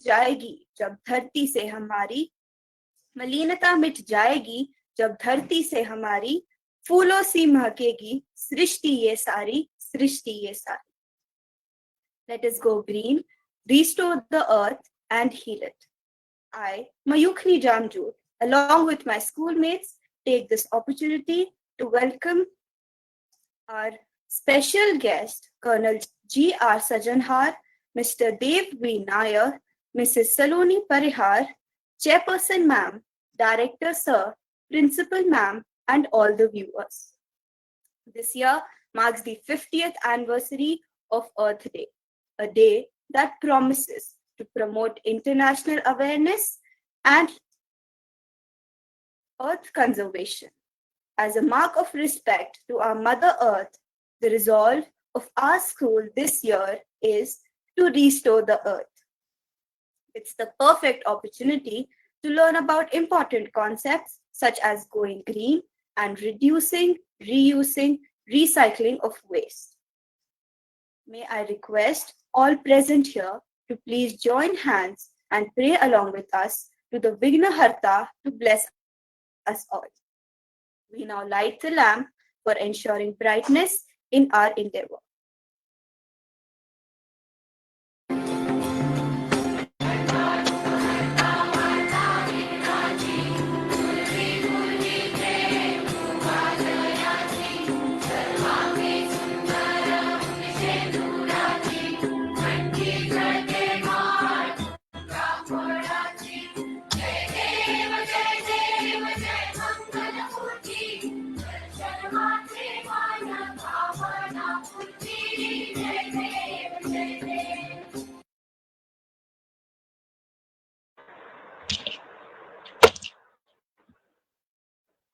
जाएगी जब धरती से हमारी, मलिनता मिट जाएगी जब धरती से हमारी, फूलों सी महकेगी सृष्टि ये सारी, सृष्टि ये सारी. Let us go green, restore the earth and heal it. I, Mayukhni Jamjot, along with my schoolmates, take this opportunity to welcome our special guest, Colonel G.R. Sajanhar, Mr. Dev V. Nair, Mrs. Saloni Parihar, Chairperson Ma'am, Director Sir, Principal Ma'am, and all the viewers. This year marks the 50th anniversary of Earth Day, a day that promises to promote international awareness and earth conservation. As a mark of respect to our Mother Earth, the resolve of our school this year is to restore the earth. It's the perfect opportunity to learn about important concepts such as going green and reducing, reusing, recycling of waste. May I request all present here to please join hands and pray along with us to the Vignaharta to bless us all. We now light the lamp for ensuring brightness in our endeavor.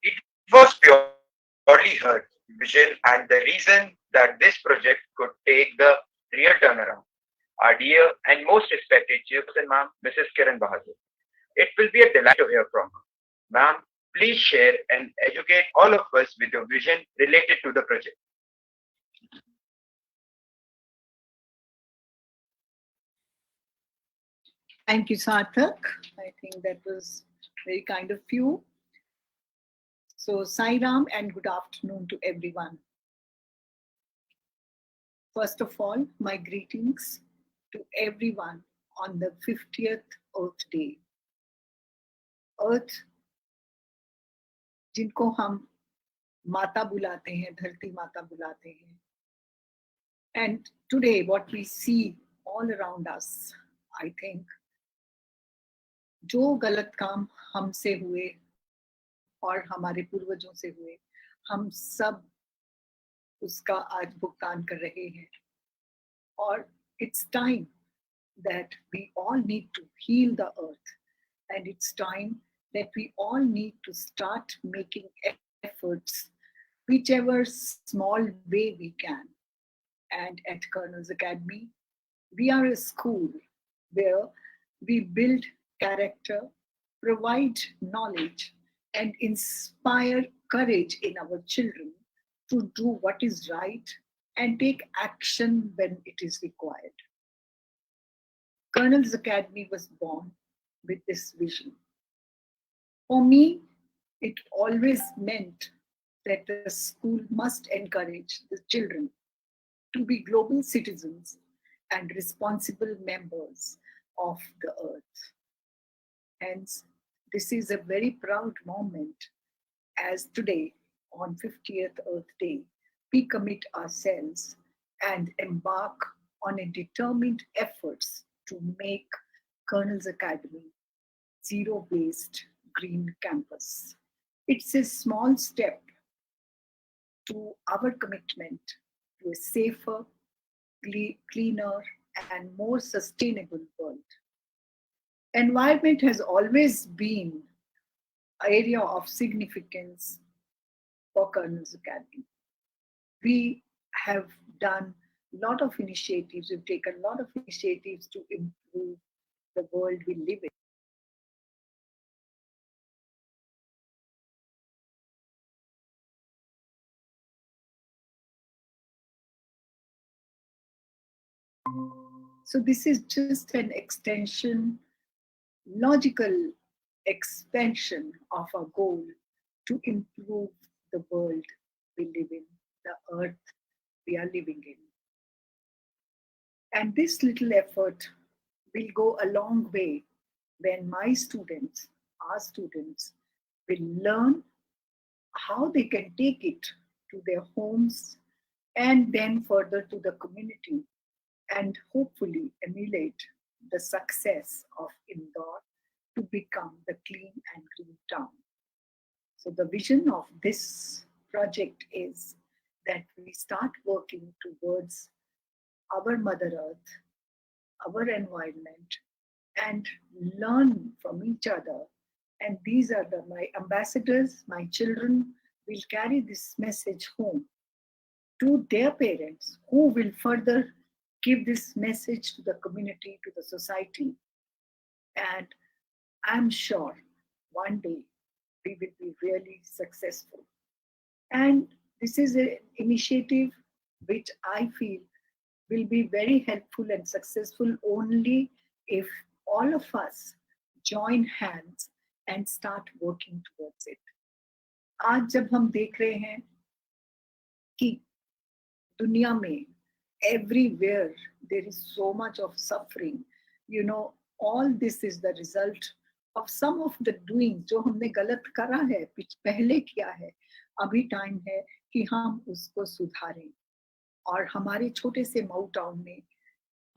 It was purely her vision and the reason that this project could take the real turnaround. Our dear and most respected Chairperson Ma'am, Mrs. Kiran Bahadur. It will be a delight to hear from her. Ma'am, please share and educate all of us with your vision related to the project. Thank you, Sarthak. I think that was very kind of you. So, Sai Ram and good afternoon to everyone. First of all, my greetings to everyone on the 50th Earth Day. Earth, जिनको हम माता बुलाते हैं, धरती माता बुलाते हैं. And today, what we see all around us, I think, जो गलत काम हमसे हुए और हमारे पूर्वजों से हुए, हम सब उसका आज भुगतान कर रहे हैं. और it's time that we all need to heal the earth, and it's time that we all need to start making efforts, whichever small way we can. And at Colonel's Academy, we are a school where we build character, provide knowledge, and inspire courage in our children to do what is right and take action when it is required. Colonel's Academy was born with this vision. For me, it always meant that the school must encourage the children to be global citizens and responsible members of the earth. Hence, this is a very proud moment as today, on 50th Earth Day, we commit ourselves and embark on a determined efforts to make Colonel's Academy zero waste green campus. It's a small step to our commitment to a safer, cleaner, and more sustainable world. Environment has always been an area of significance for Colonel's Academy. We have done a lot of initiatives, we've taken a lot of initiatives to improve the world we live in. So this is just an extension, logical expansion of our goal to improve the world we live in, the earth we are living in. And this little effort will go a long way when my students, our students, will learn how they can take it to their homes and then further to the community and hopefully emulate the success of Indore to become the clean and green town. So the vision of this project is that we start working towards our Mother Earth, our environment, and learn from each other. And these are my ambassadors, my children will carry this message home to their parents, who will further give this message to the community, to the society. And I'm sure one day we will be really successful. And this is an initiative which I feel will be very helpful and successful only if all of us join hands and start working towards it. आज जब हम देख रहे हैं कि दुनिया में everywhere there is so much of suffering, you know, all this is the result of some of the doing जो हमने गलत करा है, पहले किया है. अभी टाइम है कि हम उसको सुधारें. और हमारे छोटे से मऊ टाउन में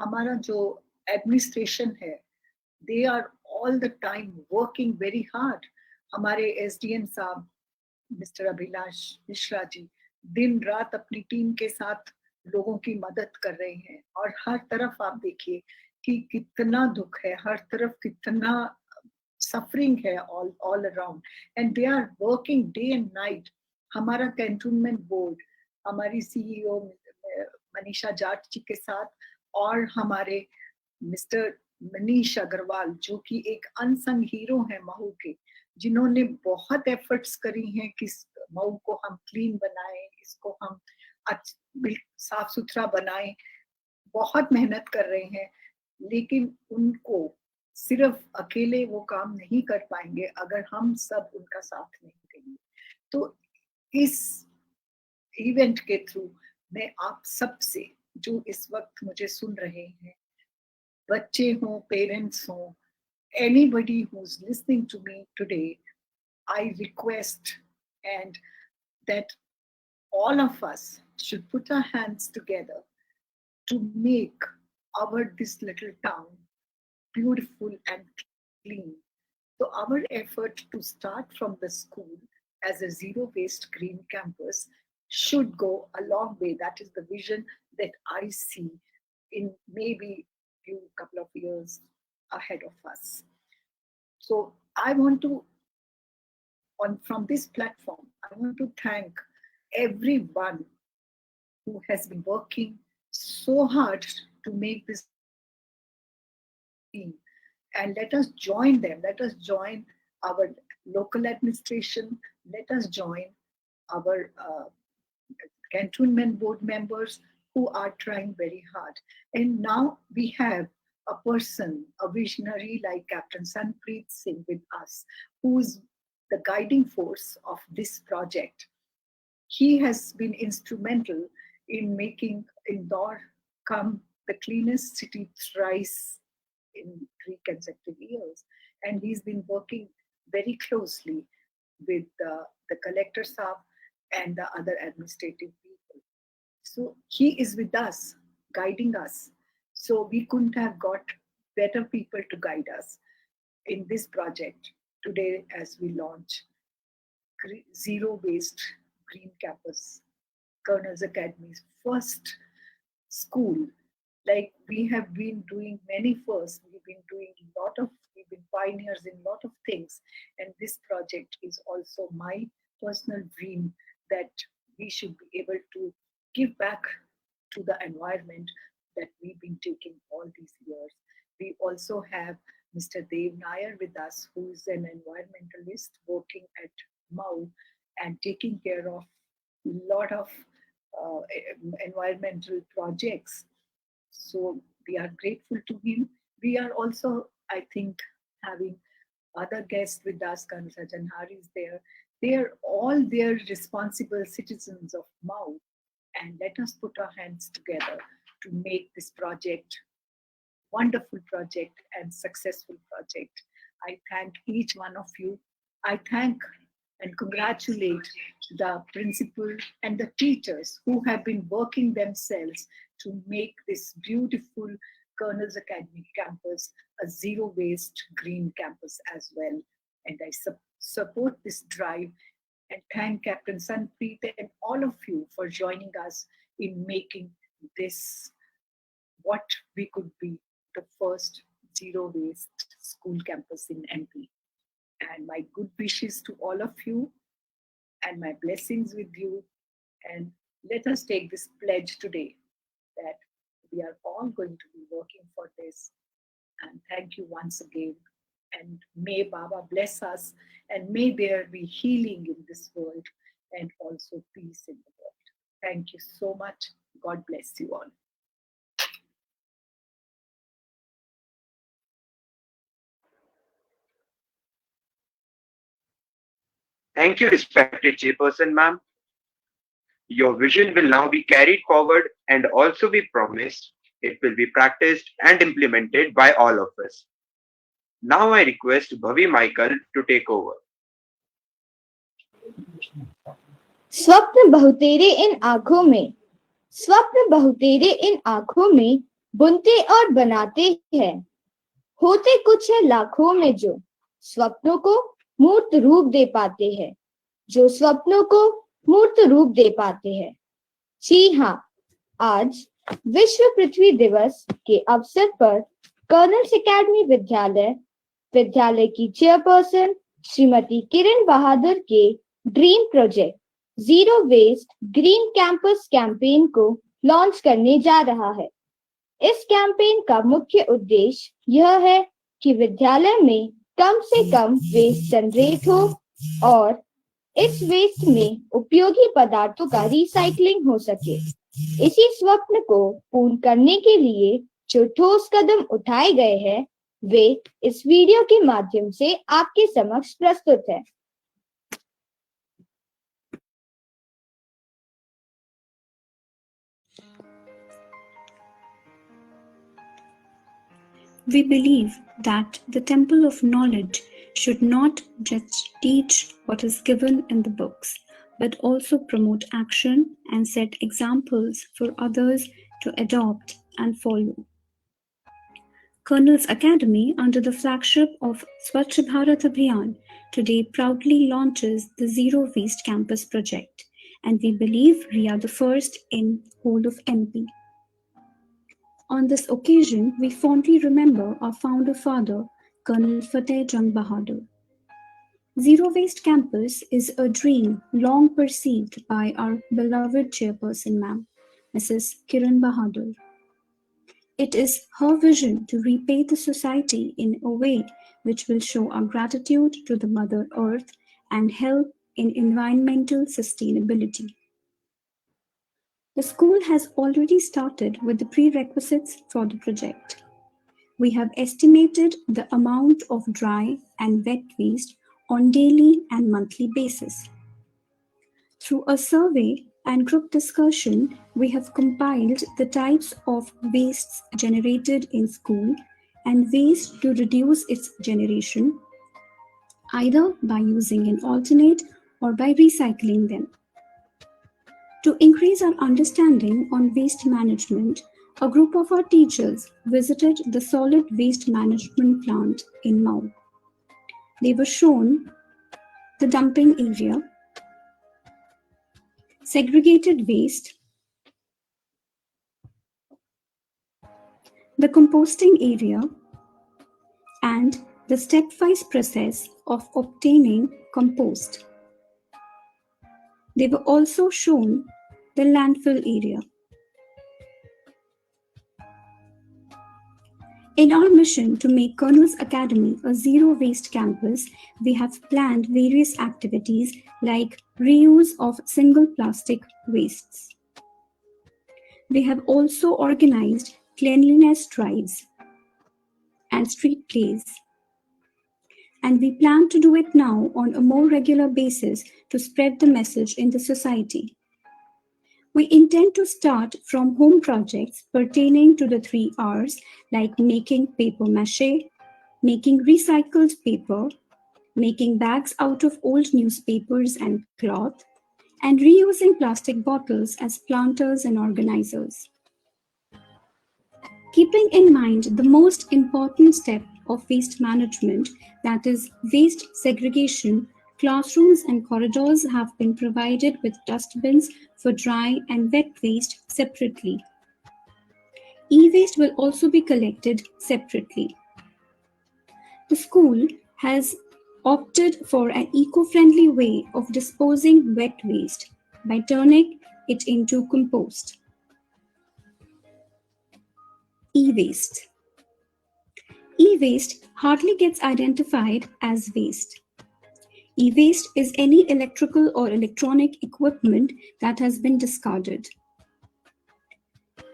हमारा जो एडमिनिस्ट्रेशन है, they are all the time working very hard. हमारे एसडीएम साहब मिस्टर अभिलाष मिश्रा जी दिन रात अपनी टीम के साथ लोगों की मदद कर रहे हैं. और हर तरफ आप देखिए कि कितना दुख है, हर तरफ कितना सफरिंग है all around, and they are working day and night. हमारा कैंटोनमेंट बोर्ड, हमारी सीईओ मनीषा जाट जी के साथ और हमारे मिस्टर मनीष अग्रवाल जो कि एक अनसंग हीरो है महू के, जिन्होंने बहुत एफर्ट्स करी हैं कि मऊ को हम क्लीन बनाएं, इसको हम साफ सुथरा बनाएं. बहुत मेहनत कर रहे हैं, लेकिन उनको सिर्फ अकेले वो काम नहीं कर पाएंगे अगर हम सब उनका साथ नहीं देंगे. तो इस इवेंट के थ्रू मैं आप सबसे जो इस वक्त मुझे सुन रहे हैं, बच्चे हों, पेरेंट्स हों, anybody who's listening to me today, I request and that all of us should put our hands together to make our this little town beautiful and clean. So our effort to start from the school as a zero waste green campus should go a long way. That is the vision that I see in maybe few couple of years ahead of us. So I want to, from this platform, I want to thank everyone who has been working so hard to make this team. And let us join them. Let us join our local administration. Let us join our cantonment board members who are trying very hard. And now we have a person, a visionary like Captain Sanpreet Singh with us, who's the guiding force of this project. He has been instrumental in making Indore come the cleanest city thrice in 3 consecutive years. And he's been working very closely with the collector staff and the other administrative people. So he is with us, guiding us. So we couldn't have got better people to guide us in this project today as we launch Zero Waste Green Campus, Colonel's Academy's first school. Like we have been doing many firsts, we've been pioneers in a lot of things. And this project is also my personal dream that we should be able to give back to the environment that we've been taking all these years. We also have Mr. Dev Nair with us, who is an environmentalist working at MAU and taking care of a lot of environmental projects. So we are grateful to him. We are also, I think, having other guests with us. Colonel Sajan Hari is there. They are all their responsible citizens of Mau. And let us put our hands together to make this project wonderful project and successful project. I thank each one of you. I thank and congratulate the principal and the teachers who have been working themselves to make this beautiful Colonel's Academy campus a zero waste green campus as well. And I support this drive and thank Captain Sanpreet and all of you for joining us in making this what we could be the first zero waste school campus in MP. And my good wishes to all of you and my blessings with you. And let us take this pledge today that we are all going to be working for this. And thank you once again. And may Baba bless us, and may there be healing in this world and also peace in the world. Thank you so much. God bless you all. Thank you, respected Chairperson, ma'am. Your vision will now be carried forward and also be promised. It will be practiced and implemented by all of us. Now I request Bhavi Michael to take over. स्वप्न बहुतेरे इन आंखों में, स्वप्न बहुतेरे इन आंखों में बुनते और बनाते हैं। होते कुछ है लाखों में जो स्वप्नों को मूर्त रूप दे पाते हैं, जो स्वप्नों को मूर्त रूप दे पाते हैं। जी हाँ, आज विश्व पृथ्वी दिवस के अवसर पर कर्नल्स एकेडमी विद्यालय की चेयरपर्सन श्रीमती किरण बहादुर के dream project zero waste green campus campaign को लॉन्च करने जा रहा है। इस कैंपेन का मुख्य उद्देश्य यह है कि विद्यालय में कम से कम वेस्ट जनरेट हो और इस वेस्ट में उपयोगी पदार्थों का रिसाइकलिंग हो सके। इसी स्वप्न को पूर्ण करने के लिए जो ठोस कदम उठाए गए हैं वे इस वीडियो के माध्यम से आपके समक्ष प्रस्तुत है। We believe that the temple of knowledge should not just teach what is given in the books, but also promote action and set examples for others to adopt and follow. Colonel's Academy, under the flagship of Swachh Bharat Abhiyan, today proudly launches the Zero Waste Campus project, and we believe we are the first in whole of MP. On this occasion, we fondly remember our founder father, Colonel Fateh Jang Bahadur. Zero Waste Campus is a dream long perceived by our beloved chairperson, ma'am, Mrs. Kiran Bahadur. It is her vision to repay the society in a way which will show our gratitude to the Mother Earth and help in environmental sustainability. The school has already started with the prerequisites for the project. We have estimated the amount of dry and wet waste on daily and monthly basis. Through a survey and group discussion, we have compiled the types of wastes generated in school and ways to reduce its generation, either by using an alternate or by recycling them. To increase our understanding on waste management, a group of our teachers visited the solid waste management plant in Mau. They were shown the dumping area, segregated waste, the composting area, and the stepwise process of obtaining compost. They were also shown the landfill area. In our mission to make Colonel's Academy a zero waste campus, we have planned various activities like reuse of single plastic wastes. We have also organized cleanliness drives and street plays. And we plan to do it now on a more regular basis to spread the message in the society. We intend to start from home projects pertaining to the 3 R's, like making paper mache, making recycled paper, making bags out of old newspapers and cloth, and reusing plastic bottles as planters and organizers. Keeping in mind the most important step of waste management, that is waste segregation, classrooms and corridors have been provided with dustbins for dry and wet waste separately. E-waste will also be collected separately. The school has opted for an eco-friendly way of disposing wet waste by turning it into compost. E-waste. E-waste hardly gets identified as waste. E-waste is any electrical or electronic equipment that has been discarded.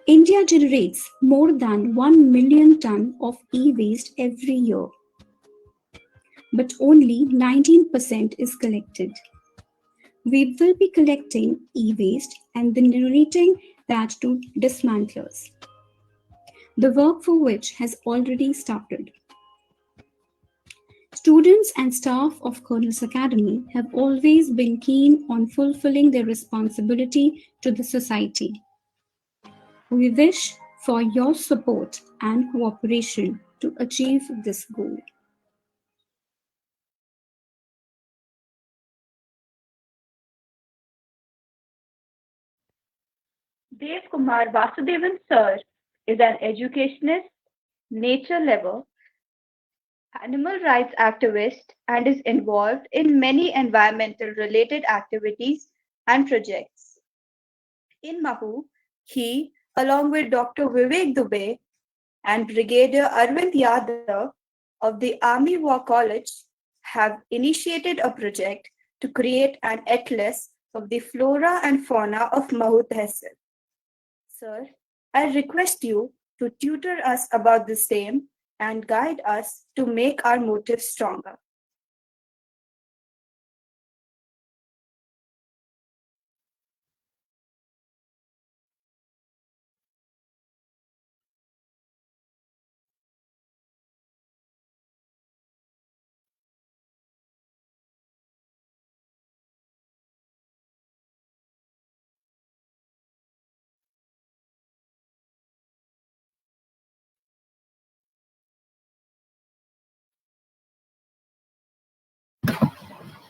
India generates more than 1 million tons of e-waste every year, but only 19% is collected. We will be collecting e-waste and then donating that to dismantlers, the work for which has already started. Students and staff of Colonel's Academy have always been keen on fulfilling their responsibility to the society. We wish for your support and cooperation to achieve this goal. Dev Kumar Vasudevan Sir is an educationist, nature lover, animal rights activist, and is involved in many environmental related activities and projects. In Mahu, he, along with Dr. Vivek Dubey and Brigadier Arvind Yadav of the Army War College, have initiated a project to create an atlas of the flora and fauna of Mahu Tehsil. Sir, I request you to tutor us about the same and guide us to make our motive stronger.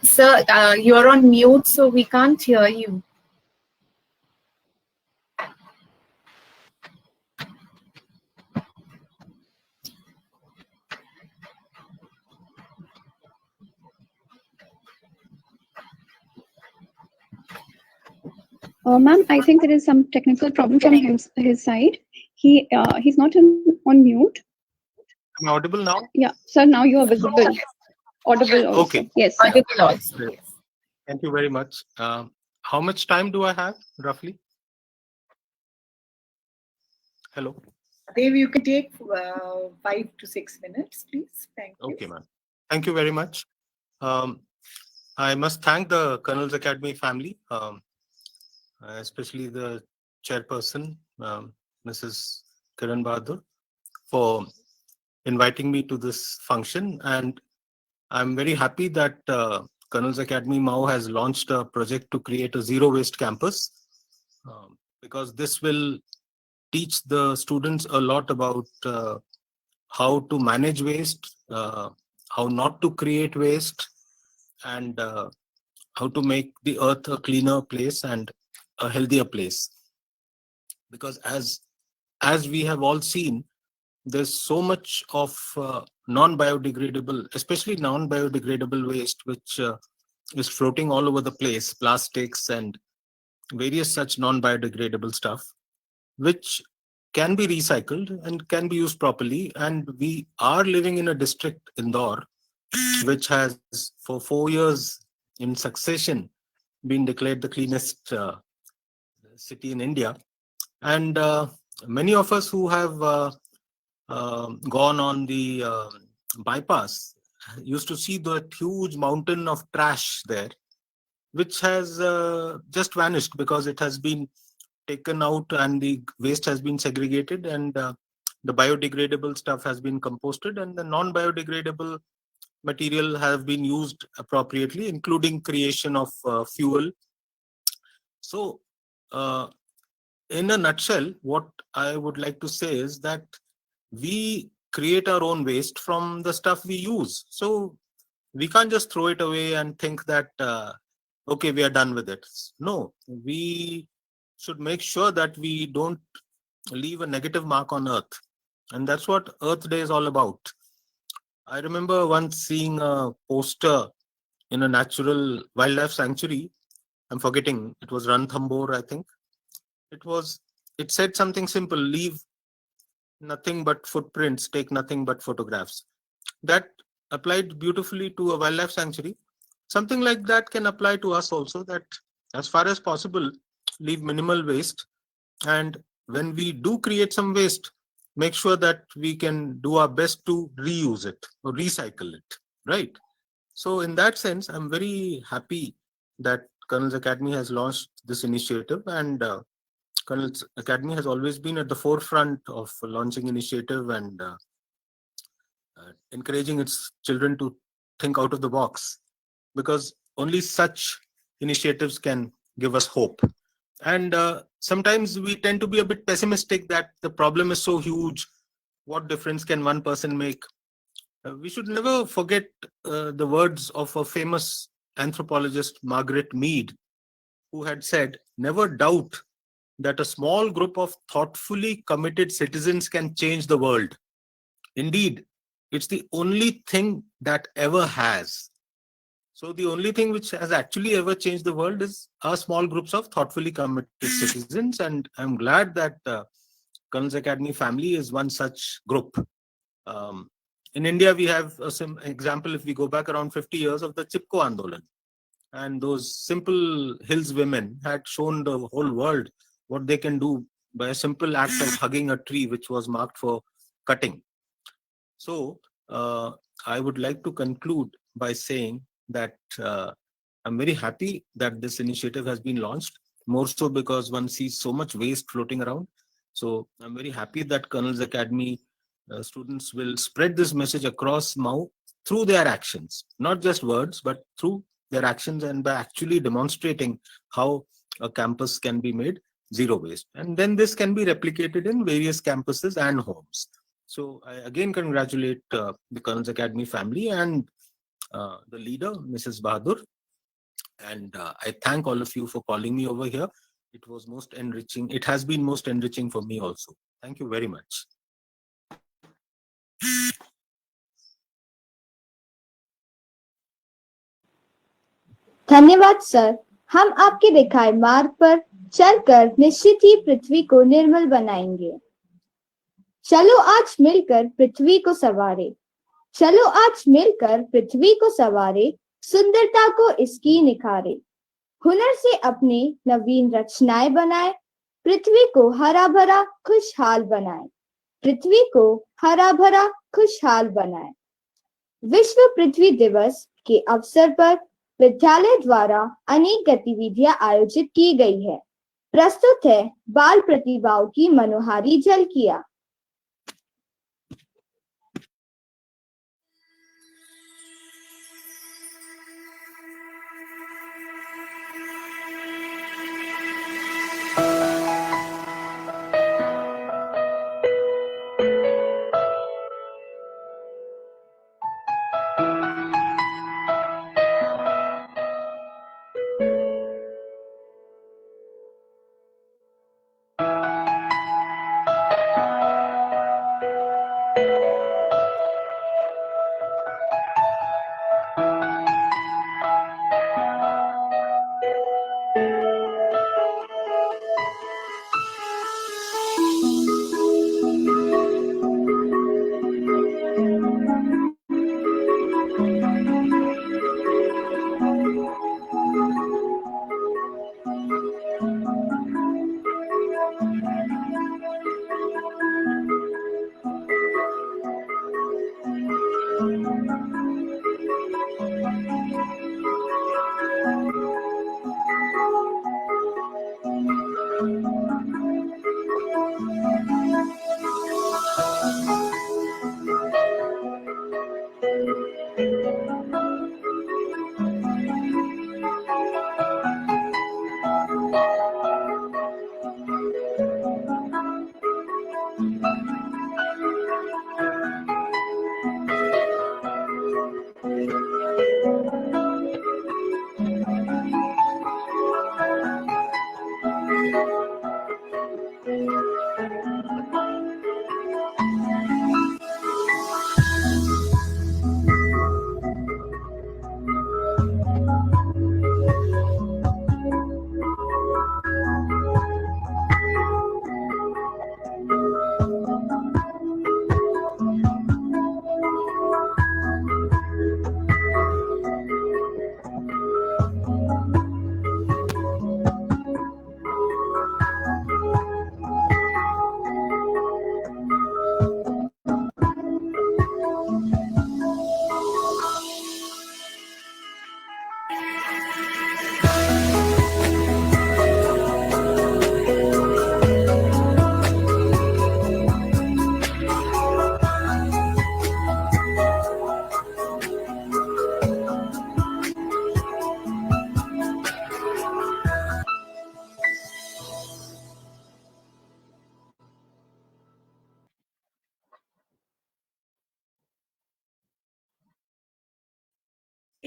Sir, you're on mute, so we can't hear you. Ma'am, I think there is some technical problem from his side. He's not on mute. Am I audible now? Yeah, sir, now you are visible. Audible also. Okay. Yes. Audible also. Great. Thank you very much. How much time do I have, roughly? Hello. Dev, you can take 5 to 6 minutes, please. Thank you. Okay, ma'am. Thank you very much. I must thank the Colonel's Academy family, especially the chairperson, Mrs. Kiran Bahadur, for inviting me to this function. And I'm very happy that Colonel's Academy Mahu has launched a project to create a zero waste campus, because this will teach the students a lot about how to manage waste, how not to create waste, and how to make the earth a cleaner place and a healthier place. Because as we have all seen, there's so much of non-biodegradable, especially non-biodegradable waste, which is floating all over the place, plastics and various such non-biodegradable stuff, which can be recycled and can be used properly. And we are living in a district, Indore, which has for 4 years in succession been declared the cleanest city in India. And many of us who have gone on the bypass used to see the huge mountain of trash there, which has just vanished because it has been taken out and the waste has been segregated, and the biodegradable stuff has been composted, and the non-biodegradable material have been used appropriately, including creation of fuel. So, in a nutshell, what I would like to say is that we create our own waste from the stuff we use. So we can't just throw it away and think that, okay, we are done with it. No, we should make sure that we don't leave a negative mark on Earth. And that's what Earth Day is all about. I remember once seeing a poster in a natural wildlife sanctuary. I'm forgetting, it was Ranthambore, I think. It said something simple: leave nothing but footprints, take nothing but photographs. That applied beautifully to a wildlife sanctuary. Something like that can apply to us also, that as far as possible, leave minimal waste. And when we do create some waste, make sure that we can do our best to reuse it or recycle it, right? So in that sense, I'm very happy that Colonel's Academy has launched this initiative, and Colonel's Academy has always been at the forefront of launching initiative and encouraging its children to think out of the box, because only such initiatives can give us hope. And sometimes we tend to be a bit pessimistic that the problem is so huge. What difference can one person make? We should never forget the words of a famous anthropologist, Margaret Mead, who had said, "Never doubt that a small group of thoughtfully committed citizens can change the world. Indeed, it's the only thing that ever has." So the only thing which has actually ever changed the world is our small groups of thoughtfully committed citizens. And I'm glad that Colonel's Academy family is one such group. In India, we have a example, if we go back around 50 years, of the Chipko Andolan. And those simple hills women had shown the whole world what they can do by a simple act of hugging a tree which was marked for cutting. So I would like to conclude by saying that I'm very happy that this initiative has been launched, more so because one sees so much waste floating around. So I'm very happy that Colonel's Academy students will spread this message across Mau through their actions, not just words, but through their actions, and by actually demonstrating how a campus can be made zero waste. And then this can be replicated in various campuses and homes. So I again congratulate the Colonel's Academy family and the leader, Mrs. Bahadur. And I thank all of you for calling me over here. It was most enriching. It has been most enriching for me also. Thank you very much. धन्यवाद sir. हम आपके दिखाए मार्ग पर चलकर निश्चित ही पृथ्वी को निर्मल बनाएंगे। चलो आज मिलकर पृथ्वी को संवारे, चलो आज मिलकर पृथ्वी को संवारे, सुंदरता को इसकी निखारे, हुनर से अपने नवीन रचनाएं बनाए, पृथ्वी को हरा भरा खुशहाल बनाए, पृथ्वी को हरा भरा खुशहाल बनाए। विश्व पृथ्वी दिवस के अवसर पर विद्यालय द्वारा अनेक गतिविधियां आयोजित की गई है। प्रस्तुत है बाल प्रतिभाओं की मनोहारी झलकियां।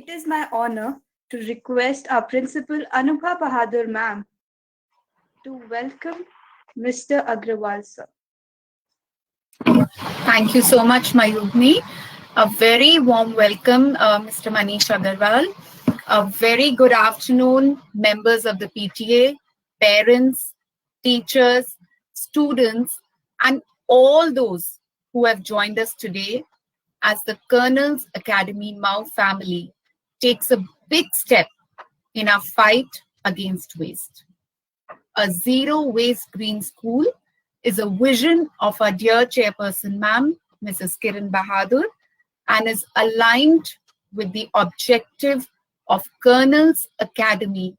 It is my honor to request our Principal Anubha Bahadur ma'am to welcome Mr. Agrawal sir. Thank you so much, Mayugni. A very warm welcome, Mr. Manish Agarwal. A very good afternoon, members of the PTA, parents, teachers, students, and all those who have joined us today as the Colonel's Academy Mau family takes a big step in our fight against waste. A zero waste green school is a vision of our dear chairperson, ma'am, Mrs. Kiran Bahadur, and is aligned with the objective of Colonel's Academy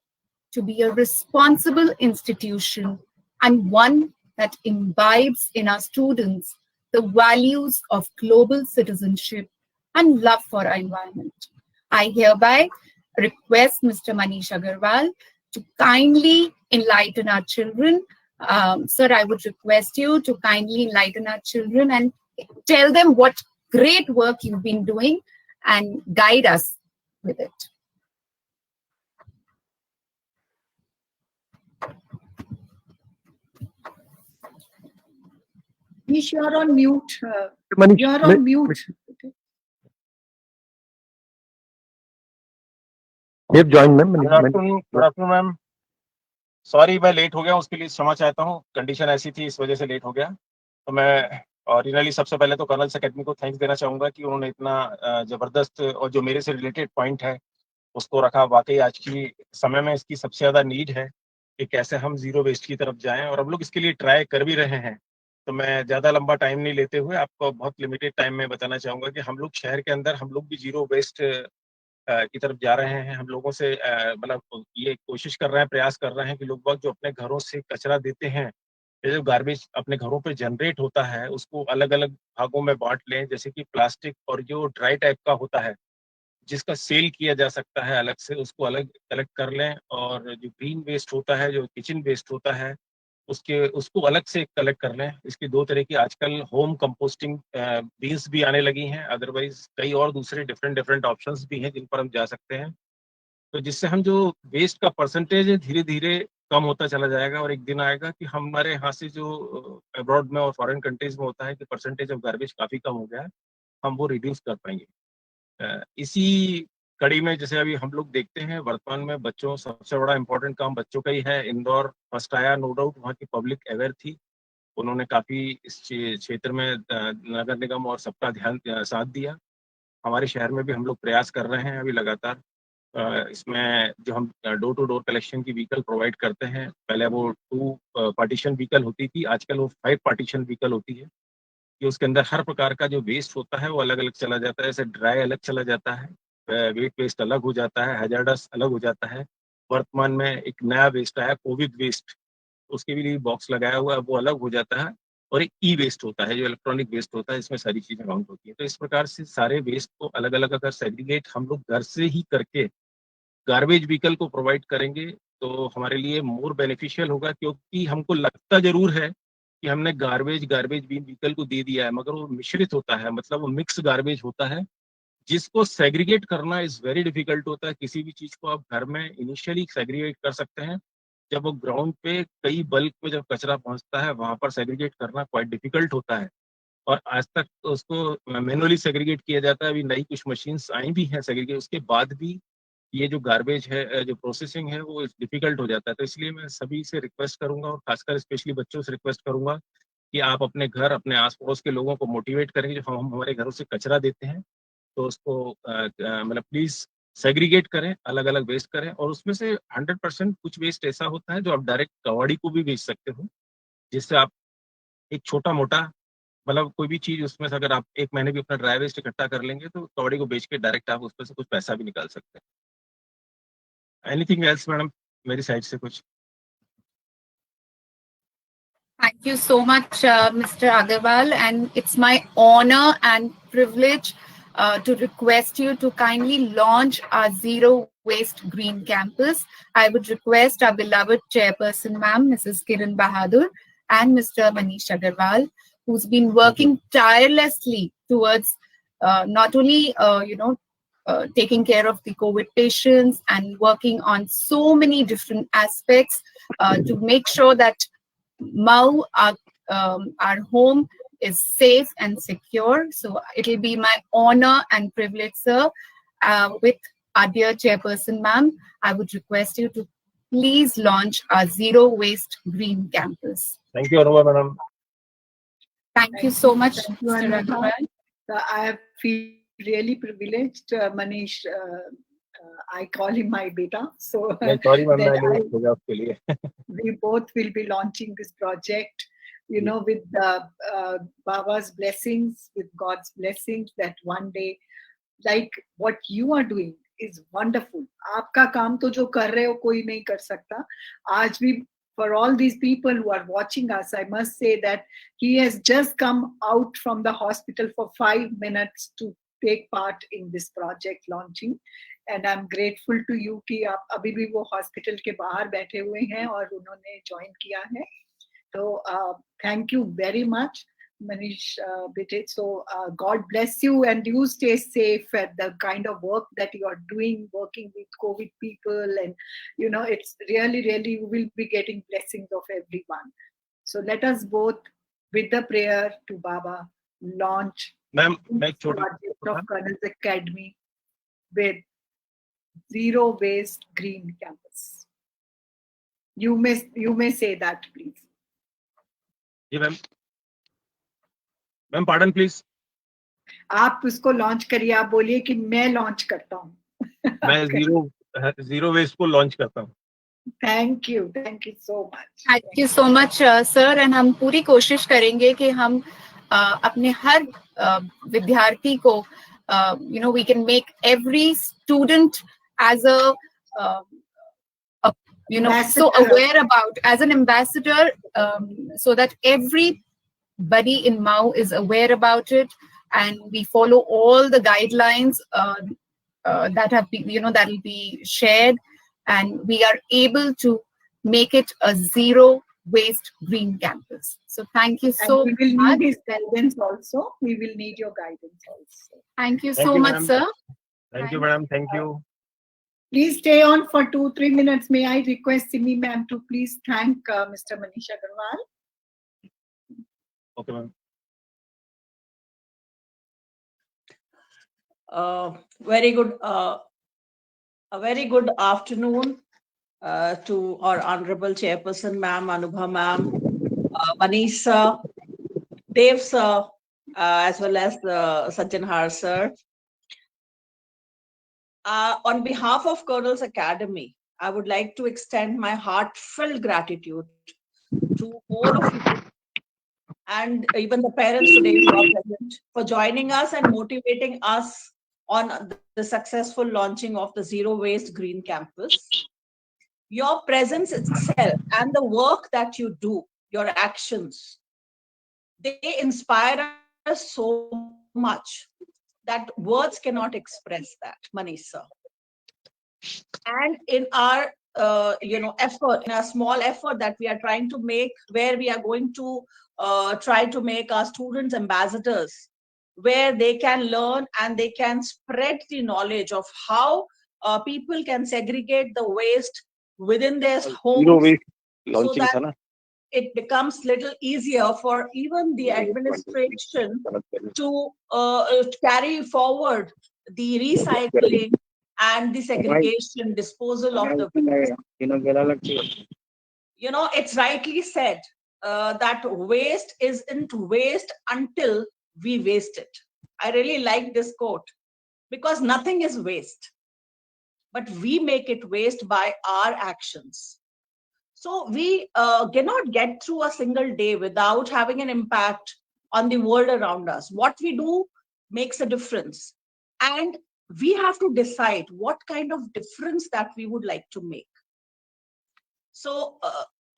to be a responsible institution and one that imbibes in our students the values of global citizenship and love for our environment. I hereby request Mr. Manish Agarwal to kindly enlighten our children. Sir, I would request you to kindly enlighten our children and tell them what great work you've been doing and guide us with it. Manish, you're on mute. Manish, You're on mute. Okay. You have joined, ma'am. Good afternoon ma'am. Sorry मैं late हो गया, उसके लिए क्षमा चाहता हूँ. Condition ऐसी थी, इस वजह से लेट हो गया. तो मैं ओरिजिनली सबसे पहले तो कर्नल्स एकेडमी को थैंक्स देना चाहूँगा कि उन्होंने इतना ज़बरदस्त और जो मेरे से रिलेटेड पॉइंट है उसको रखा. वाकई आज की समय में इसकी सबसे ज़्यादा नीड है कि कैसे हम ज़ीरो वेस्ट की तरफ जाएं, और हम लोग इसके लिए ट्राई कर भी रहे हैं. तो मैं ज़्यादा लंबा टाइम नहीं लेते हुए आपको बहुत लिमिटेड टाइम में बताना चाहूँगा कि हम लोग शहर के अंदर हम लोग भी ज़ीरो वेस्ट की तरफ जा रहे हैं. हम लोगों से मतलब ये कोशिश कर रहे हैं, प्रयास कर रहे हैं कि लोग जो अपने घरों से कचरा देते हैं, ये जो गार्बेज अपने घरों पे जनरेट होता है उसको अलग अलग भागों में बांट लें. जैसे कि प्लास्टिक और जो ड्राई टाइप का होता है जिसका सेल किया जा सकता है अलग से, उसको अलग कलेक्ट कर लें. और जो ग्रीन वेस्ट होता है, जो किचन वेस्ट होता है, उसको अलग से कलेक्ट कर लें. इसकी दो तरह की आजकल होम कंपोस्टिंग बीन्स भी आने लगी हैं. अदरवाइज कई और दूसरे डिफरेंट ऑप्शंस भी हैं जिन पर हम जा सकते हैं. तो जिससे हम जो वेस्ट का परसेंटेज है धीरे धीरे कम होता चला जाएगा, और एक दिन आएगा कि हमारे यहाँ से जो अब्रॉड में और फॉरेन कंट्रीज में होता है कि परसेंटेज ऑफ गार्बेज काफ़ी कम हो गया है, हम वो रिड्यूस कर पाएंगे. इसी कड़ी में जैसे अभी हम लोग देखते हैं वर्तमान में बच्चों, सबसे बड़ा इम्पोर्टेंट काम बच्चों का ही है. इंदौर फर्स्ट आया, नो डाउट वहाँ की पब्लिक अवेयर थी. उन्होंने काफ़ी इस क्षेत्र में नगर निगम और सबका ध्यान साथ दिया. हमारे शहर में भी हम लोग प्रयास कर रहे हैं अभी लगातार. इसमें जो हम डोर टू डोर कलेक्शन की व्हीकल प्रोवाइड करते हैं, पहले वो 2 पार्टीशन व्हीकल होती थी, आजकल वो 5 पार्टीशन व्हीकल होती है कि उसके अंदर हर प्रकार का जो वेस्ट होता है वो अलग अलग चला जाता है. जैसे ड्राई अलग चला जाता है, वेट वेस्ट अलग हो जाता है, हैजार्डस अलग हो जाता है. वर्तमान में एक नया वेस्ट आया कोविड वेस्ट, उसके भी लिए बॉक्स लगाया हुआ है, वो अलग हो जाता है. और एक ई वेस्ट होता है जो इलेक्ट्रॉनिक वेस्ट होता है, इसमें सारी चीजें काउंट होती है. तो इस प्रकार से सारे वेस्ट को अलग अलग अगर सेग्रीगेट हम लोग घर से ही करके गार्बेज व्हीकल को प्रोवाइड करेंगे तो हमारे लिए मोर बेनिफिशियल होगा. क्योंकि हमको लगता जरूर है कि हमने गार्बेज बीन व्हीकल को दे दिया है, मगर वो मिश्रित होता है, मतलब वो मिक्स गार्बेज होता है जिसको सेग्रीगेट करना इज वेरी डिफिकल्ट होता है. किसी भी चीज को आप घर में इनिशियली सेग्रीगेट कर सकते हैं, जब वो ग्राउंड पे कई बल्क में जब कचरा पहुंचता है वहां पर सेग्रीगेट करना क्वाइट डिफिकल्ट होता है. और आज तक उसको मैनुअली सेग्रीगेट किया जाता है. अभी नई कुछ मशीन्स आई भी हैं सेग्रीगेट, उसके बाद भी ये जो गार्बेज है, जो प्रोसेसिंग है, वो डिफिकल्ट हो जाता है. तो इसलिए मैं सभी से रिक्वेस्ट करूंगा और खासकर स्पेशली बच्चों से रिक्वेस्ट करूंगा कि आप अपने घर, अपने आस पड़ोस के लोगों को मोटिवेट करेंगे. जो हम हमारे घरों से कचरा देते हैं तो उसको मतलब प्लीज सेग्रीगेट करें, अलग अलग वेस्ट करें. और उसमें से 100% कुछ वेस्ट ऐसा होता है जो आप डायरेक्ट कबाड़ी को भी बेच सकते हो, जिससे आप एक छोटा मोटा मतलब कोई भी चीज उसमें से अगर आप एक महीने भी अपना ड्राई वेस्ट इकट्ठा कर लेंगे तो कबाड़ी को बेच के डायरेक्ट आप उसमें से कुछ पैसा भी निकाल सकते हैं. एनीथिंग एल्स मैडम मेरी साइड से कुछ? Thank you so much, Mr. Agarwal, and it's my honor and privilege to request you to kindly launch our Zero Waste Green Campus. I would request our beloved chairperson, ma'am, Mrs. Kiran Bahadur, and Mr. Manish Agarwal, who's been working tirelessly towards not only, taking care of the COVID patients and working on so many different aspects to make sure that Mau, our home, is safe and secure. So it will be my honor and privilege, sir, with our dear chairperson, ma'am, I would request you to please launch our zero waste green campus. Thank you, Anubha madam. Thank you so much, Thank you, Mr. Anubha. Agarwal. I feel really privileged, Manish. I call him my beta. So Sorry, ma'am, that मैं late हो गया उसके लिए. we both will be launching this project, you know, with Baba's blessings, with God's blessings, that one day, like what you are doing is wonderful. आपका काम तो जो कर रहे हो कोई नहीं कर सकता. आज भी, for all these people who are watching us, I must say that he has just come out from the hospital for 5 minutes to take part in this project launching. And I'm grateful to you कि आप अभी भी वो hospital के बाहर बैठे हुए हैं और उन्होंने ज्वाइन किया है. तो thank you very much, Manish Bite. So God bless you, and you stay safe at the kind of work that you are doing, working with COVID people, and you know, it's really, really, you will be getting blessings of everyone. So let us both, with the prayer to Baba, launch Ma'am, this project of Colonel's Academy with zero waste green campus. You may say that, please. जी ma'am. Ma'am pardon please. आप उसको launch करिए. आप बोलिए कि मैं launch करता हूँ. मैं zero waste को लॉन्च करता हूँ. Thank you so much. Thank you so much, sir. And हम पूरी कोशिश करेंगे कि हम अपने हर विद्यार्थी को, you know, we can make every student as a you know, so aware about, as an ambassador, so that everybody in Mau is aware about it, and we follow all the guidelines that have been, you know, that will be shared, and we are able to make it a zero waste green campus. So thank you so much. We will need his guidance also. We will need your guidance also. Thank you so much, sir. Thank you, madam. Thank you. Please stay on for 2-3 minutes. May I request Simi ma'am to please thank Mr. Manish Agarwal? Okay, ma'am. Very good. A very good afternoon to our honorable chairperson, ma'am, Anubha ma'am, Manish sir, Dev sir, as well as Sajjanhar sir. On behalf of Colonel's Academy, I would like to extend my heartfelt gratitude to all of you and even the parents today who are present for joining us and motivating us on the successful launching of the Zero Waste Green Campus. Your presence itself and the work that you do, your actions, they inspire us so much that words cannot express that, Manish sir. And in our effort, in a small effort that we are trying to make, where we are going to try to make our students ambassadors, where they can learn and they can spread the knowledge of how people can segregate the waste within their homes, so that it becomes little easier for even the administration to carry forward the recycling and the segregation, disposal of the waste. You know, it's rightly said that waste isn't waste until we waste it. I really like this quote, because nothing is waste, but we make it waste by our actions. So we cannot get through a single day without having an impact on the world around us. What we do makes a difference. And we have to decide what kind of difference that we would like to make. So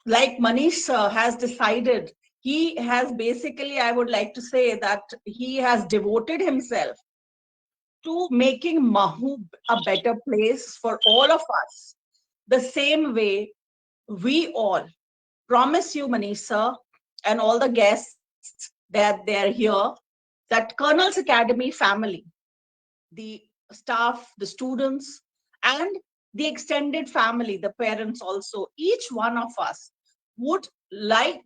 like Manish has decided, he has basically, I would like to say that he has devoted himself to making Mahu a better place for all of us. The same way we all promise you, Manish sir, and all the guests that they're here, that Colonel's Academy family, the staff, the students, and the extended family, the parents also, each one of us would like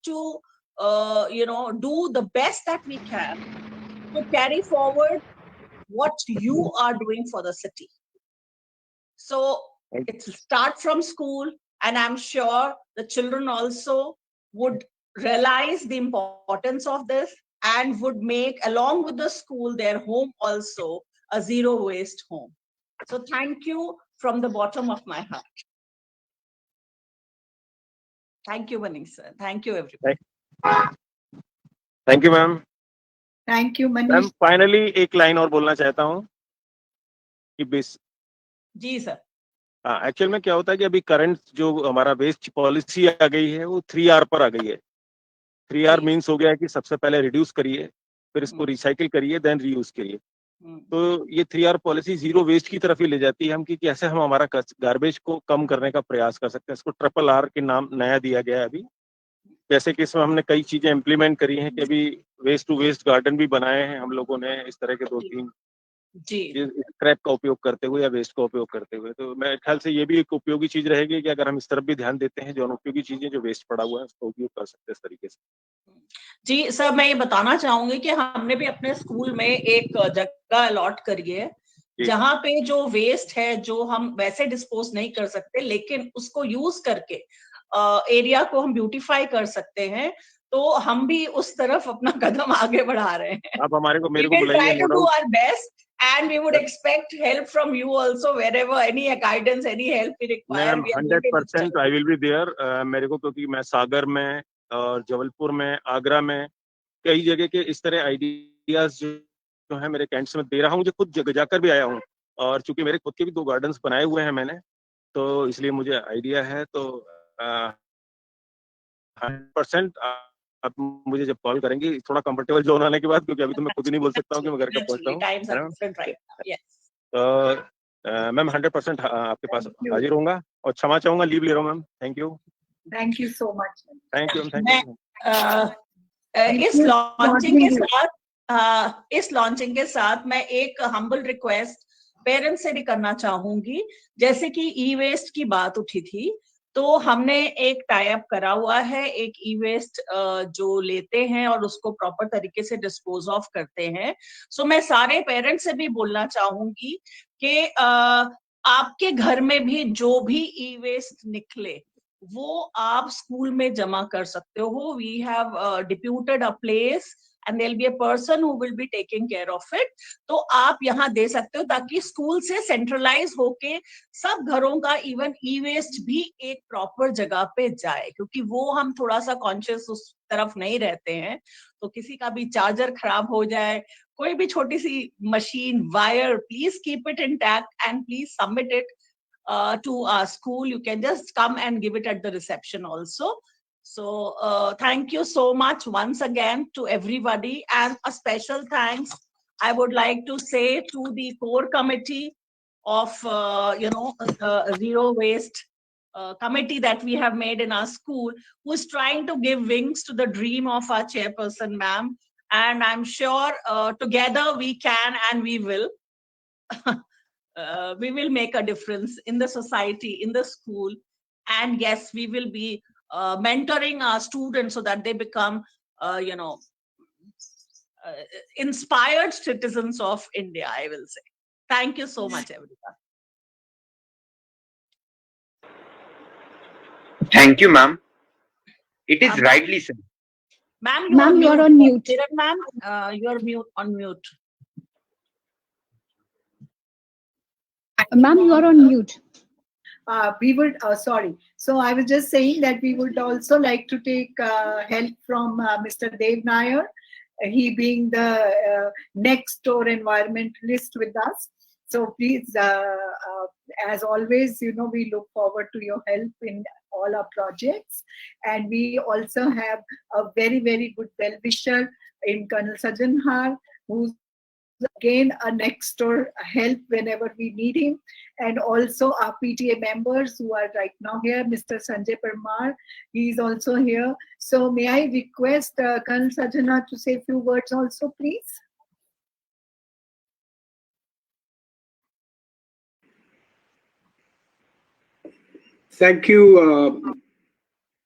to do the best that we can to carry forward what you are doing for the city. So it's start from school, and I'm sure the children also would realize the importance of this and would make, along with the school, their home also a zero waste home. So thank you from the bottom of my heart. Thank you, Manish sir. Thank you, everybody. Thank you ma'am. Thank you, ma'am Manish. Finally एक line और बोलना चाहता हूँ कि जी sir. Actual में क्या होता है कि अभी करंट जो हमारा वेस्ट पॉलिसी आ गई है वो 3R पर आ गई है. 3R मीन्स हो गया है कि सबसे पहले रिड्यूस करिए, फिर इसको रिसाइकिल करिए, देन रीयूज करिए. तो ये 3R पॉलिसी जीरो वेस्ट की तरफ ही ले जाती है हम कि कैसे हम हमारा गार्बेज को कम करने का प्रयास कर सकते हैं. इसको RRR के नाम नया दिया गया है अभी. जैसे कि इसमें हमने कई चीजें इम्प्लीमेंट करी हैं कि अभी वेस्ट टू वेस्ट गार्डन भी बनाए हैं हम लोगों ने, इस तरह के 2-3 स्क्रैप का उपयोग करते हुए या वेस्ट का उपयोग करते हुए. तो मेरे ख्याल से ये भी एक उपयोगी चीज रहेगी कि अगर हम इस तरफ भी ध्यान देते हैं, जो अनुपयोगी चीजें जो वेस्ट पड़ा हुआ है उसका उपयोग कर सकते हैं इस तरीके से. जी सर, मैं ये बताना चाहूंगी कि हमने भी अपने स्कूल में एक जगह अलॉट करी है जहाँ पे जो वेस्ट है जो हम वैसे डिस्पोज नहीं कर सकते, लेकिन उसको यूज करके एरिया को हम ब्यूटीफाई कर सकते हैं. तो हम भी उस तरफ अपना कदम आगे बढ़ा रहे हैं. आप मेरे को बुलाइए. Do our best and we would expect help from you also wherever any guidance, any help we require. 100% I will be there. मेरे को, क्योंकि मैं सागर में और जबलपुर में, आगरा में कई जगह के इस तरह आइडियाज जो है मेरे कैंट्स में दे रहा हूँ. मुझे खुद जगह जाकर भी आया हूँ, और चूंकि मेरे खुद के भी 2 गार्डन्स बनाए हुए हैं मैंने, तो इसलिए मुझे आइडिया है. तो 100% आप मुझे जब कॉल करेंगे थोड़ा कंफर्टेबल जोन आने के बाद, क्योंकि अभी तो मैं खुद ही नहीं बोल सकता हूँ कि मैं घर कब पहुंचता हूँ. तो मैम 100% आपके पास हाजिर होऊंगा और क्षमा चाहूंगा, लीव ले रहा हूँ ma'am. Thank you. Thank you so much. Thank you. Thank you. इस लॉन्चिंग के साथ मैं एक हम्बल रिक्वेस्ट पेरेंट्स से भी करना चाहूंगी. जैसे कि ई वेस्ट की बात उठी थी, तो हमने एक टाई अप करा हुआ है. एक ई वेस्ट जो लेते हैं और उसको प्रॉपर तरीके से डिस्पोज ऑफ करते हैं. सो मैं सारे पेरेंट्स से भी बोलना चाहूंगी कि आपके घर में भी जो भी ई वेस्ट निकले वो आप स्कूल में जमा कर सकते हो. We have deputed a place and there'll be a person who will be taking care of it. तो आप यहाँ दे सकते हो ताकि स्कूल से सेंट्रलाइज होके सब घरों का इवन ई वेस्ट भी एक प्रॉपर जगह पे जाए, क्योंकि वो हम थोड़ा सा कॉन्शियस उस तरफ नहीं रहते हैं. तो किसी का भी चार्जर खराब हो जाए, कोई भी छोटी सी machine, wire, please keep it intact and please submit it to our school. You can just come and give it at the reception also. So thank you so much once again to everybody, and a special thanks I would like to say to the core committee of zero waste committee that we have made in our school, who is trying to give wings to the dream of our chairperson ma'am, and I'm sure together we can and we will. We will make a difference in the society, in the school, and yes, we will be mentoring our students so that they become, inspired citizens of India, I will say. Thank you so much, everyone. Thank you, ma'am. It is rightly said. Ma'am, you are on mute. Ma'am, you are on mute. Ma'am, you are on mute. We would, sorry. So I was just saying that we would also like to take help from Mr. Dev Nair, he being the next door environmentalist with us. So please, as always, we look forward to your help in all our projects. And we also have a very, very good well-wisher in Colonel Sajjan Har, who's again a next door help whenever we need him, and also our PTA members who are right now here. Mr. Sanjay Parmar, he is also here. So may I request Colonel Sajjan to say a few words also, please? Thank you.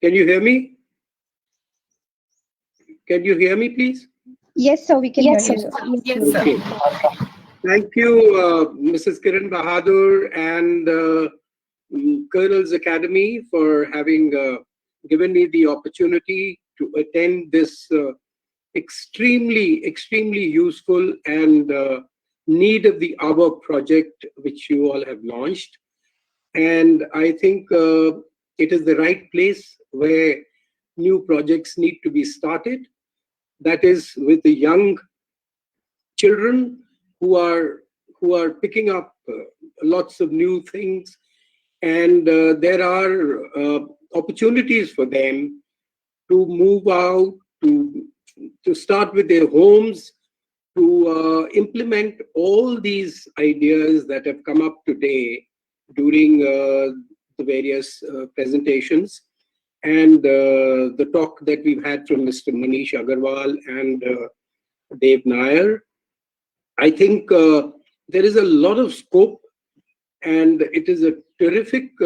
Can you hear me? Can you hear me, please? Yes, sir, we can Yes, hear sir. you. Yes, sir. Okay. Thank you, Mrs. Kiran Bahadur and Colonel's Academy for having given me the opportunity to attend this extremely useful and need of the hour project which you all have launched. And I think it is the right place where new projects need to be started. That is with the young children who are picking up lots of new things, and there are opportunities for them to move out, to start with their homes, to implement all these ideas that have come up today during the various presentations and the talk that we've had from Mr. Manish Agarwal and Dev Nair. I think there is a lot of scope, and it is a terrific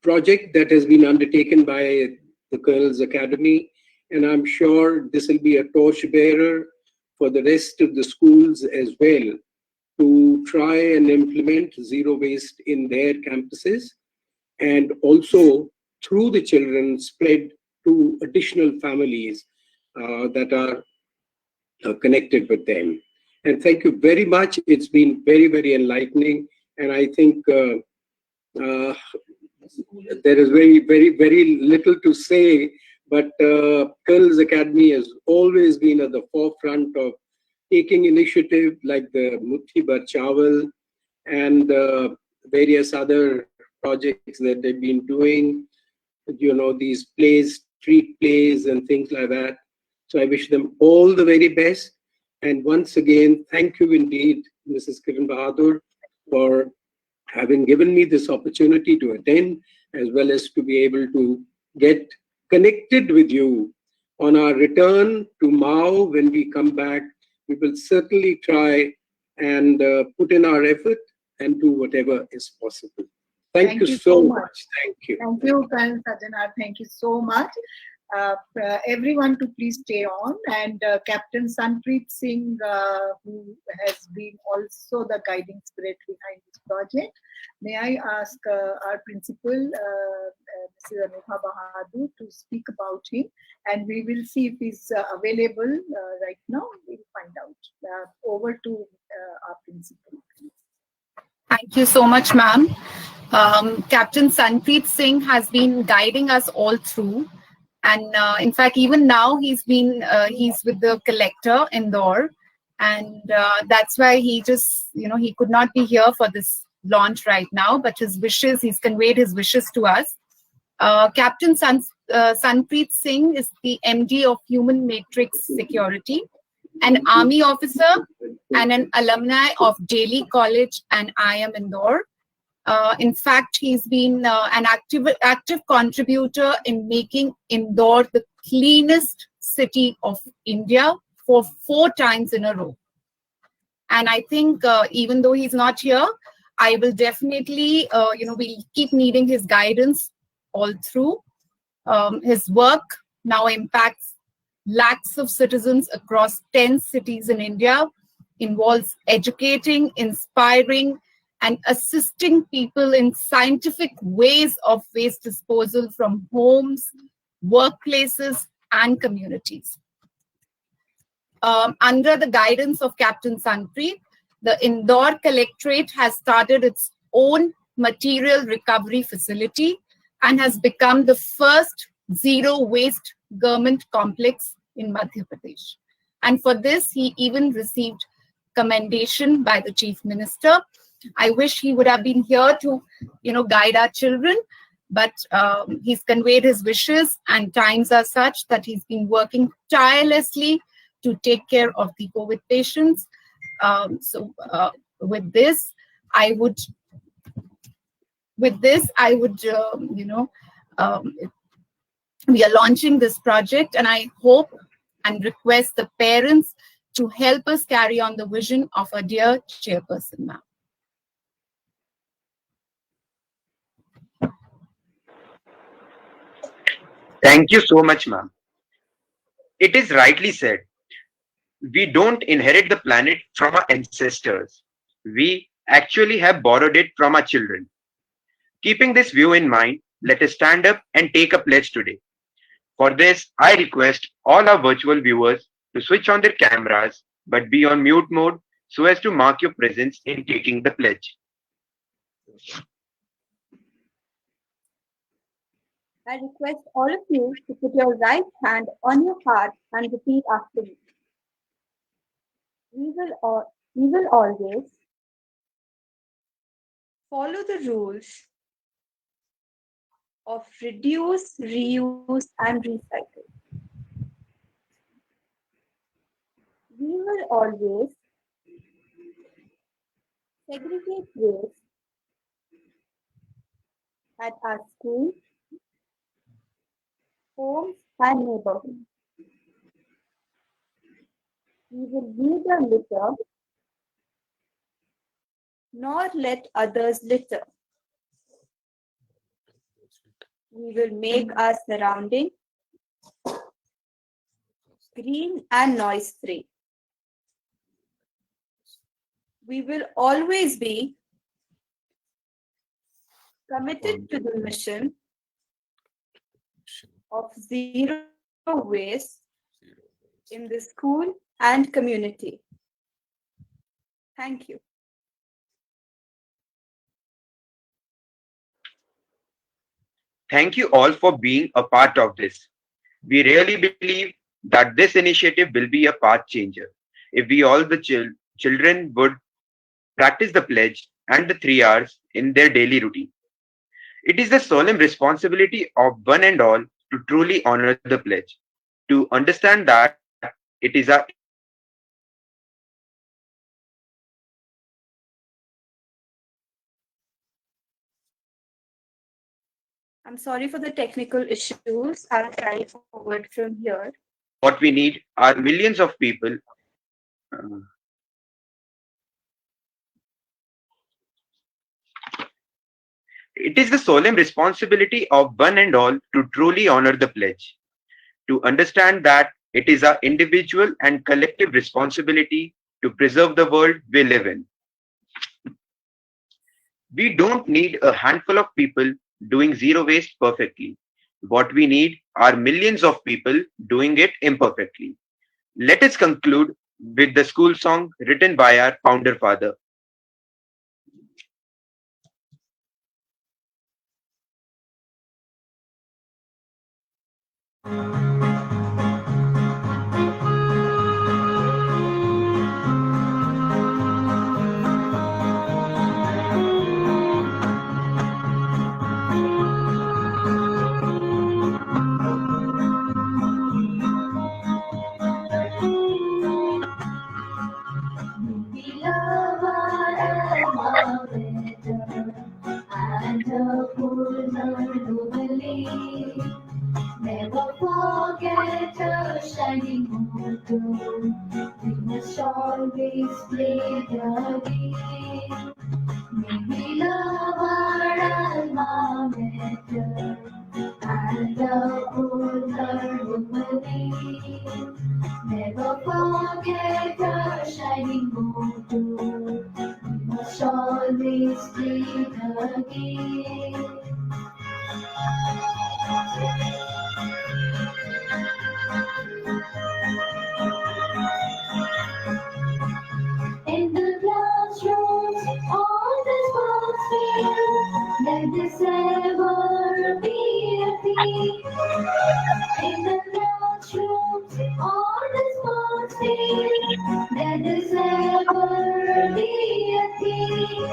project that has been undertaken by the Colonel's Academy, and I'm sure this will be a torchbearer for the rest of the schools as well to try and implement zero waste in their campuses, and also through the children spread to additional families that are connected with them. And thank you very much. It's been very enlightening, and I think there is very little to say, but Colonel's Academy has always been at the forefront of taking initiative like the Muthi Bhar Chawal and various other projects that they've been doing, you know, these plays, street plays and things like that. So I wish them all the very best. And once again, thank you indeed, Mrs. Kiran Bahadur, for having given me this opportunity to attend, as well as to be able to get connected with you on our return to Mao. When we come back, we will certainly try and put in our effort and do whatever is possible. Thank you so much. Thank you. Thank you, Colonel Sajjanar. Thank you so much. Everyone to please stay on, and Captain Sanpreet Singh, who has been also the guiding spirit behind this project. May I ask our principal, Mrs. Anubha Bahadur, to speak about him, and we will see if he's available right now. We'll find out. Over to our principal. Thank you so much, ma'am. Captain Sanpreet Singh has been guiding us all through. And in fact, even now he's with the collector Indore, and that's why he just, he could not be here for this launch right now, but he's conveyed his wishes to us. Captain Sanpreet Singh is the MD of Human Matrix Security, an army officer and an alumni of Delhi College and IIM Indore. In fact, he's been an active contributor in making Indore the cleanest city of India for 4 times in a row. And I think even though he's not here, I will definitely, we'll keep needing his guidance all through. His work now impacts lakhs of citizens across 10 cities in India, involves educating, inspiring, and assisting people in scientific ways of waste disposal from homes, workplaces, and communities. Under the guidance of Captain Sanpreet, the Indore Collectorate has started its own material recovery facility and has become the first zero waste government complex in Madhya Pradesh. And for this, he even received commendation by the Chief Minister. I wish he would have been here to, guide our children, but he's conveyed his wishes, and times are such that he's been working tirelessly to take care of the COVID patients. With this, I would, we are launching this project, and I hope and request the parents to help us carry on the vision of our dear chairperson, ma'am. Thank you so much, ma'am. It is rightly said. We don't inherit the planet from our ancestors. We actually have borrowed it from our children. Keeping this view in mind, let us stand up and take a pledge today. For this, I request all our virtual viewers to switch on their cameras but be on mute mode so as to mark your presence in taking the pledge. I request all of you to put your right hand on your heart and repeat after me. We will always follow the rules of reduce, reuse, and recycle. We will always segregate waste at our schools, homes, and neighborhoods. We will neither litter nor let others litter. We will make our surrounding green and noise-free. We will always be committed to the mission of zero waste in the school and community. Thank you. Thank you all for being a part of this. We really believe that this initiative will be a path changer. If we all the children would practice the pledge and the 3 R's in their daily routine. It is the solemn responsibility of one and all to truly honor the pledge, to understand that it is our I'm sorry for the technical issues. I'll try forward from here. what we need are millions of people. It is the solemn responsibility of one and all to truly honor the pledge, to understand that it is our individual and collective responsibility to preserve the world we live in. We don't need a handful of people doing zero waste perfectly. What we need are millions of people doing it imperfectly. Let us conclude with the school song written by our founder father. Never forget a shining motto. We must always play the game. May we love our alma mater and uphold her womanly. Never forget a shining motto. We must always play the game. In the classrooms, on the sports field, let this ever be a theme. In the classrooms, on the sports field, let this ever be a theme.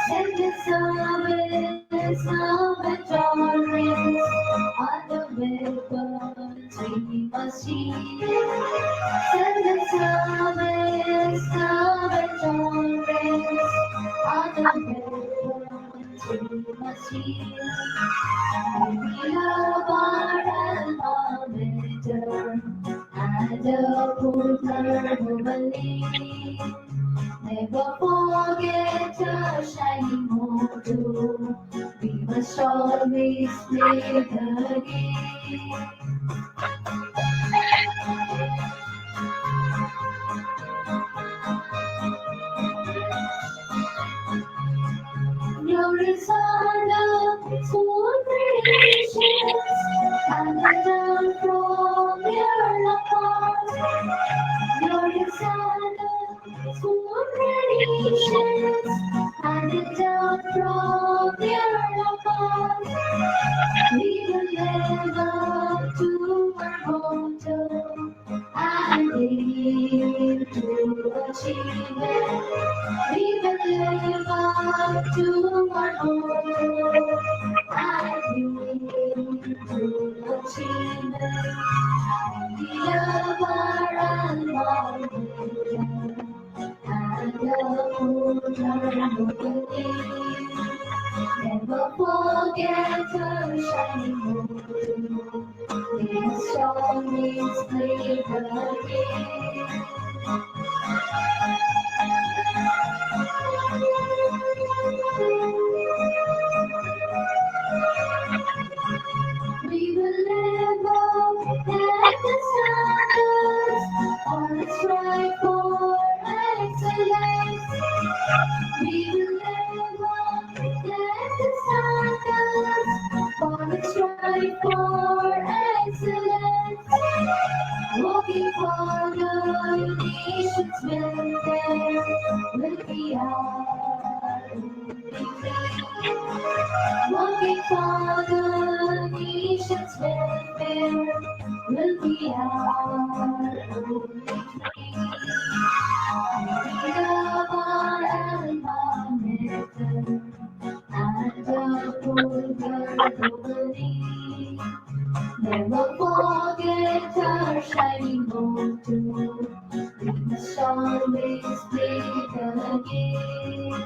Send the service of tolerance on the weapons we must use. Send the service of tolerance on the weapons we must use. We love our alma mater and uphold her womanly. Never forget a shining motto. We must must always play the game. Glorious are the small creations, handed down from their apart. Glorious are the small creations, handed down from their apart. We will live up to our motto and aim to achieve it. We will live up to our motto and aim to achieve it. We love our alma and uphold our noble name. Never forget her shining motto. We must always play the game. We will live up at the standards, always strive for excellence. We will live up at the standards, always strive for excellence. Walking for the nation's welfare will be our only aim. Working for the nation's welfare will be our only aim. We love our alma mater and uphold her noble name. Never forget our shining motto. We must always play the game.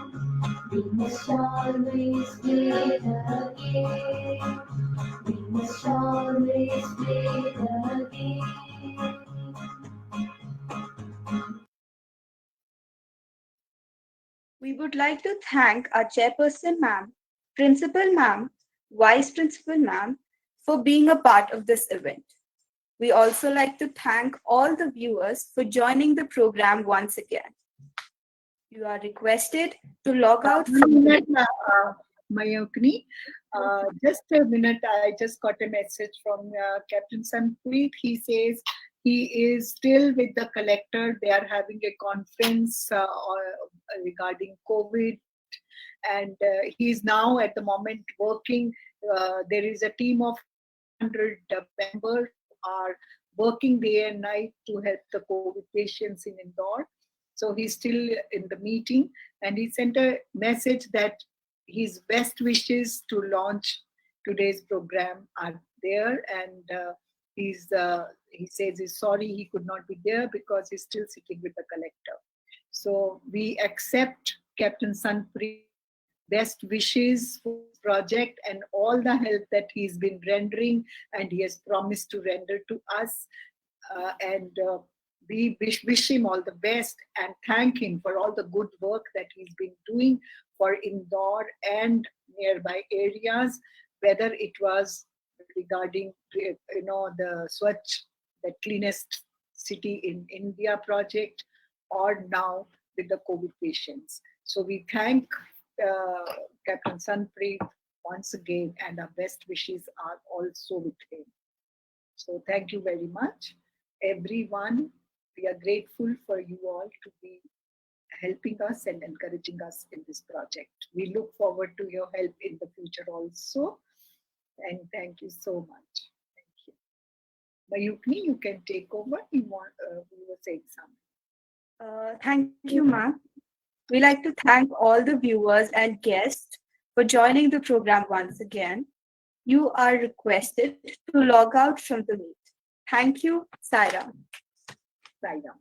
We must always play the game. We must always play the game. We would like to thank our chairperson ma'am, principal ma'am, vice principal ma'am for being a part of this event. We also like to thank all the viewers for joining the program once again. You are requested to log out from Mayokni. Just a minute, I just got a message from Captain Sanpreet. He says he is still with the collector. They are having a conference regarding COVID, and he is now at the moment working. There is a team of 100 members who are working day and night to help the COVID patients in Indore. So he's still in the meeting, and he sent a message that his best wishes to launch today's program are there, and he says he's sorry he could not be there because he's still sitting with the collector. So we accept Captain Sanpreet's best wishes for the project and all the help that he's been rendering and he has promised to render to us. We wish him all the best and thank him for all the good work that he's been doing for Indore and nearby areas, whether it was regarding the Swachh, the cleanest city in India project, or now with the COVID patients. So we thank Captain Sanpreet once again, and our best wishes are also with him. So thank you very much, everyone. We are grateful for you all to be helping us and encouraging us in this project. We look forward to your help in the future also. And thank you so much. Thank you. Mayukni, you can take over. You were saying something. Thank you, ma'am. We like to thank all the viewers and guests for joining the program once again. You are requested to log out from the meet. Thank you, Saira. Saira.